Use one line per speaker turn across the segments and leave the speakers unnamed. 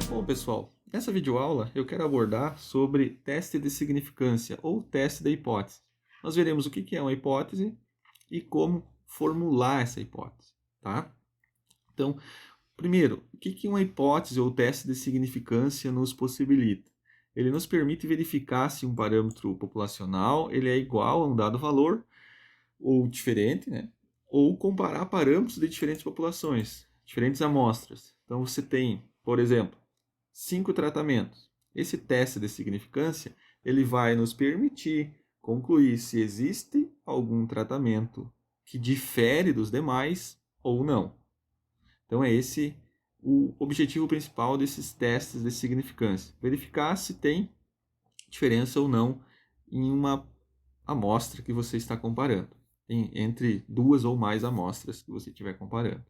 Bom, pessoal, nessa videoaula eu quero abordar sobre teste de significância ou teste da hipótese. Nós veremos o que é uma hipótese e como formular essa hipótese, tá? Então, primeiro, o que uma hipótese ou teste de significância nos possibilita? Ele nos permite verificar se um parâmetro populacional ele é igual a um dado valor ou diferente, né? Ou comparar parâmetros de diferentes populações, diferentes amostras. Então, você tem, por exemplo, 5 tratamentos. Esse teste de significância ele vai nos permitir concluir se existe algum tratamento que difere dos demais ou não. Então é esse o objetivo principal desses testes de significância. Verificar se tem diferença ou não em uma amostra que você está comparando, entre duas ou mais amostras que você estiver comparando.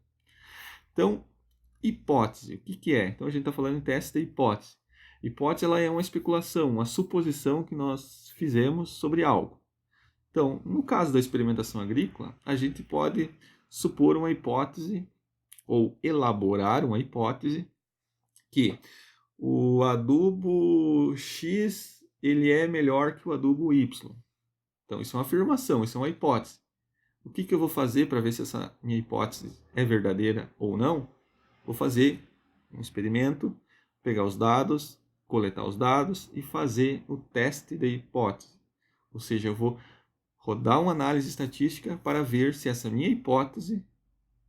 Então, hipótese, o que é? Então a gente está falando em teste de hipótese. Hipótese ela é uma especulação, uma suposição que nós fizemos sobre algo. Então, no caso da experimentação agrícola, a gente pode supor uma hipótese ou elaborar uma hipótese que o adubo X ele é melhor que o adubo Y. Então, isso é uma afirmação, isso é uma hipótese. O que eu vou fazer para ver se essa minha hipótese é verdadeira ou não? Vou fazer um experimento, pegar os dados, coletar os dados e fazer o teste da hipótese. Ou seja, eu vou rodar uma análise estatística para ver se essa minha hipótese,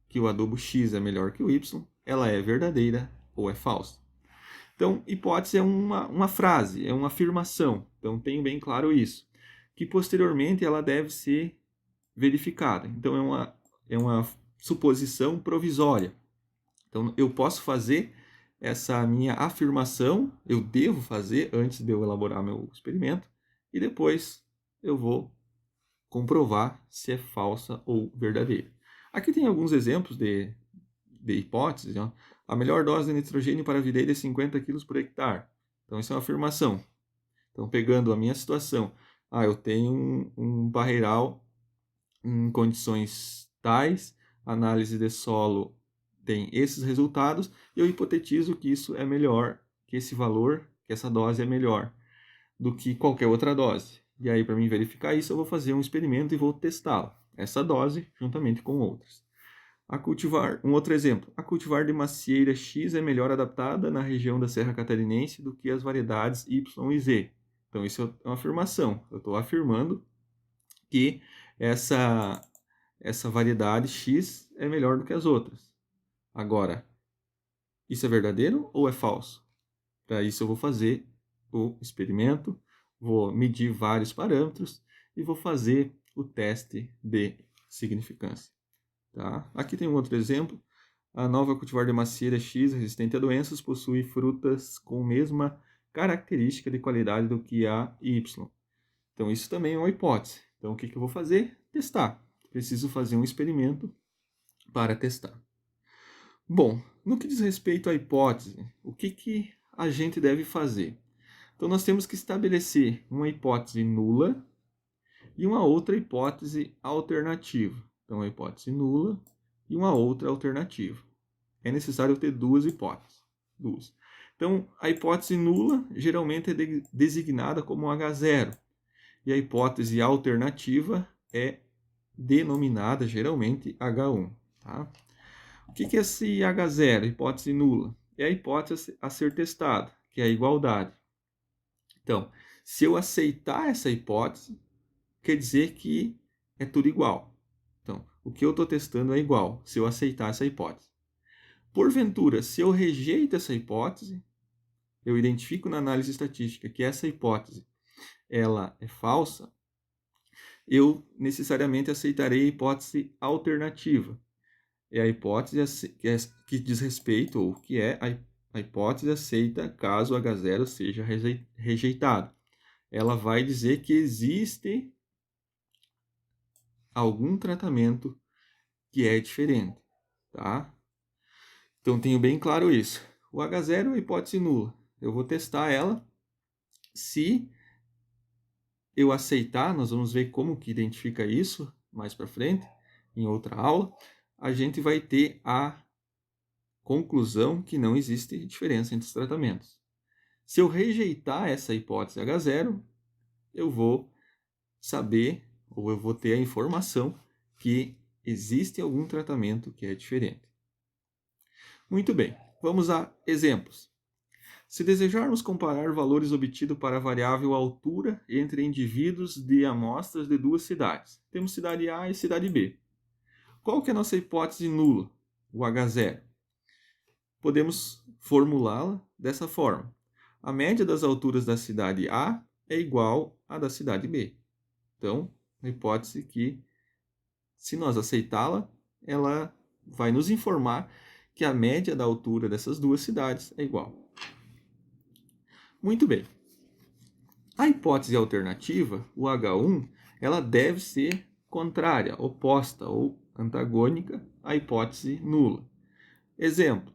que o adubo X é melhor que o Y, ela é verdadeira ou é falsa. Então, hipótese é uma frase, é uma afirmação. Então, tenho bem claro isso. Que posteriormente ela deve ser verificada. Então, é uma suposição provisória. Então, eu posso fazer essa minha afirmação, eu devo fazer antes de eu elaborar meu experimento, e depois eu vou comprovar se é falsa ou verdadeira. Aqui tem alguns exemplos de hipóteses. Ó. A melhor dose de nitrogênio para a videira é 50 kg por hectare. Então, isso é uma afirmação. Então, pegando a minha situação, eu tenho um barreiral em condições tais, análise de solo tem esses resultados, e eu hipotetizo que isso é melhor, que esse valor, que essa dose é melhor do que qualquer outra dose. E aí, para mim verificar isso, eu vou fazer um experimento e vou testá-la, essa dose, juntamente com outras. Um outro exemplo, a cultivar de macieira X é melhor adaptada na região da Serra Catarinense do que as variedades Y e Z. Então, isso é uma afirmação. Eu estou afirmando que essa variedade X é melhor do que as outras. Agora, isso é verdadeiro ou é falso? Para isso eu vou fazer o experimento, vou medir vários parâmetros e vou fazer o teste de significância. Tá? Aqui tem um outro exemplo. A nova cultivar de macieira X resistente a doenças possui frutas com a mesma característica de qualidade do que a Y. Então isso também é uma hipótese. Então o que eu vou fazer? Testar. Preciso fazer um experimento para testar. Bom, no que diz respeito à hipótese, o que a gente deve fazer? Então, nós temos que estabelecer uma hipótese nula e uma outra hipótese alternativa. Então, uma hipótese nula e uma outra alternativa. É necessário ter duas hipóteses. Duas. Então, a hipótese nula geralmente é designada como H0 e a hipótese alternativa é denominada geralmente H1. Tá? O que é esse H0, hipótese nula? É a hipótese a ser testada, que é a igualdade. Então, se eu aceitar essa hipótese, quer dizer que é tudo igual. Então, o que eu estou testando é igual, se eu aceitar essa hipótese. Porventura, se eu rejeito essa hipótese, eu identifico na análise estatística que essa hipótese ela é falsa, eu necessariamente aceitarei a hipótese alternativa. É a hipótese que diz respeito, ou que é a hipótese aceita caso H0 seja rejeitado. Ela vai dizer que existe algum tratamento que é diferente, tá? Então, tenho bem claro isso. O H0 é a hipótese nula. Eu vou testar ela. Se eu aceitar, nós vamos ver como que identifica isso mais para frente. em outra aula, a gente vai ter a conclusão que não existe diferença entre os tratamentos. Se eu rejeitar essa hipótese H0, eu vou saber, ou eu vou ter a informação que existe algum tratamento que é diferente. Muito bem, vamos a exemplos. Se desejarmos comparar valores obtidos para a variável altura entre indivíduos de amostras de duas cidades, temos cidade A e cidade B. Qual que é a nossa hipótese nula, o H0? Podemos formulá-la dessa forma. A média das alturas da cidade A é igual à da cidade B. Então, a hipótese que, se nós aceitá-la, ela vai nos informar que a média da altura dessas duas cidades é igual. Muito bem. A hipótese alternativa, o H1, ela deve ser contrária, oposta ou antagônica à hipótese nula. Exemplo,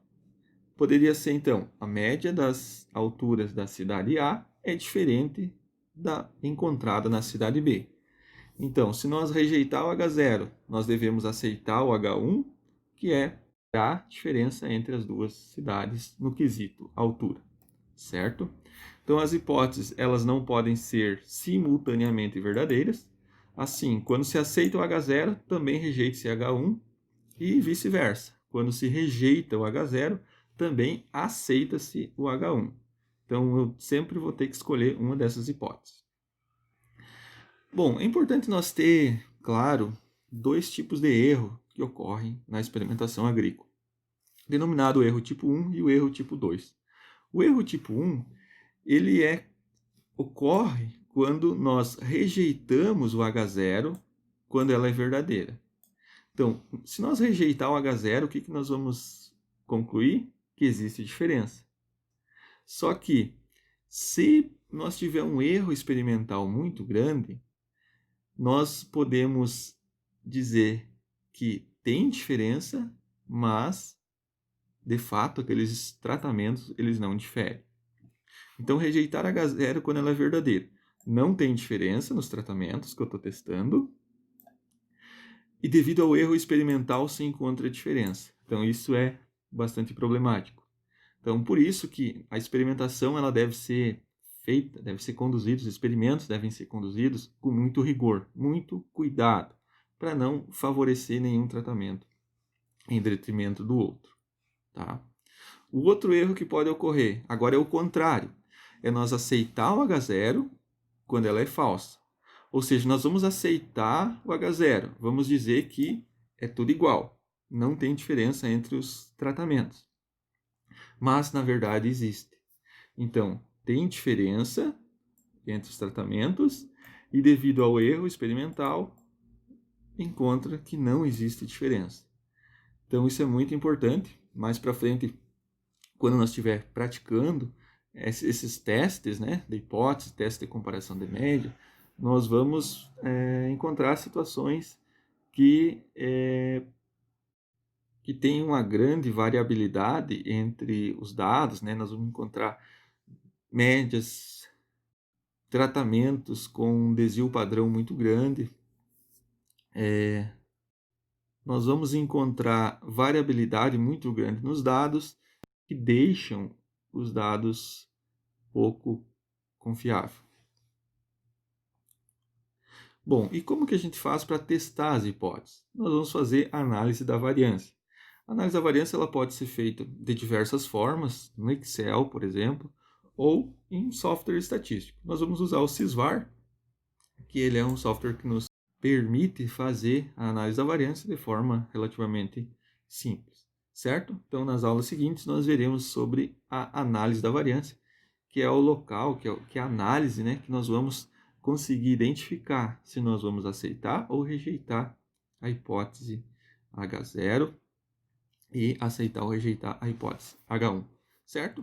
poderia ser então, a média das alturas da cidade A é diferente da encontrada na cidade B. Então, se nós rejeitar o H0, nós devemos aceitar o H1, que é a diferença entre as duas cidades no quesito altura, certo? Então, as hipóteses elas não podem ser simultaneamente verdadeiras. Assim, quando se aceita o H0, também rejeita-se H1 e vice-versa. Quando se rejeita o H0, também aceita-se o H1. Então, eu sempre vou ter que escolher uma dessas hipóteses. Bom, é importante nós ter, claro, dois tipos de erro que ocorrem na experimentação agrícola, denominado o erro tipo 1 e o erro tipo 2. O erro tipo 1, ele ocorre quando nós rejeitamos o H0 quando ela é verdadeira. Então, se nós rejeitar o H0, o que nós vamos concluir? Que existe diferença. Só que, se nós tivermos um erro experimental muito grande, nós podemos dizer que tem diferença, mas, de fato, aqueles tratamentos eles não diferem. Então, rejeitar H0 quando ela é verdadeira. Não tem diferença nos tratamentos que eu estou testando. E devido ao erro experimental se encontra diferença. Então, isso é bastante problemático. Então, por isso que a experimentação ela deve ser feita, deve ser conduzida, os experimentos devem ser conduzidos com muito rigor, muito cuidado, para não favorecer nenhum tratamento em detrimento do outro. Tá? O outro erro que pode ocorrer, agora é o contrário, é nós aceitar o H0 quando ela é falsa. Ou seja, nós vamos aceitar o H0, vamos dizer que é tudo igual, não tem diferença entre os tratamentos. Mas, na verdade, existe. Então, tem diferença entre os tratamentos e, devido ao erro experimental, encontra que não existe diferença. Então, isso é muito importante. Mais para frente, quando nós estiver praticando esses testes, né, de hipótese, teste de comparação de média, nós vamos encontrar situações que tem uma grande variabilidade entre os dados, né? Nós vamos encontrar médias, tratamentos com um desvio padrão muito grande. Nós vamos encontrar variabilidade muito grande nos dados que deixam os dados pouco confiáveis. Bom, e como que a gente faz para testar as hipóteses? Nós vamos fazer a análise da variância. A análise da variância ela pode ser feita de diversas formas, no Excel, por exemplo, ou em software estatístico. Nós vamos usar o Sysvar, que ele é um software que nos permite fazer a análise da variância de forma relativamente simples, certo? Então, nas aulas seguintes, nós veremos sobre a análise da variância, que é o local, que é a análise, né, que nós vamos conseguir identificar se nós vamos aceitar ou rejeitar a hipótese H0 e aceitar ou rejeitar a hipótese H1, certo?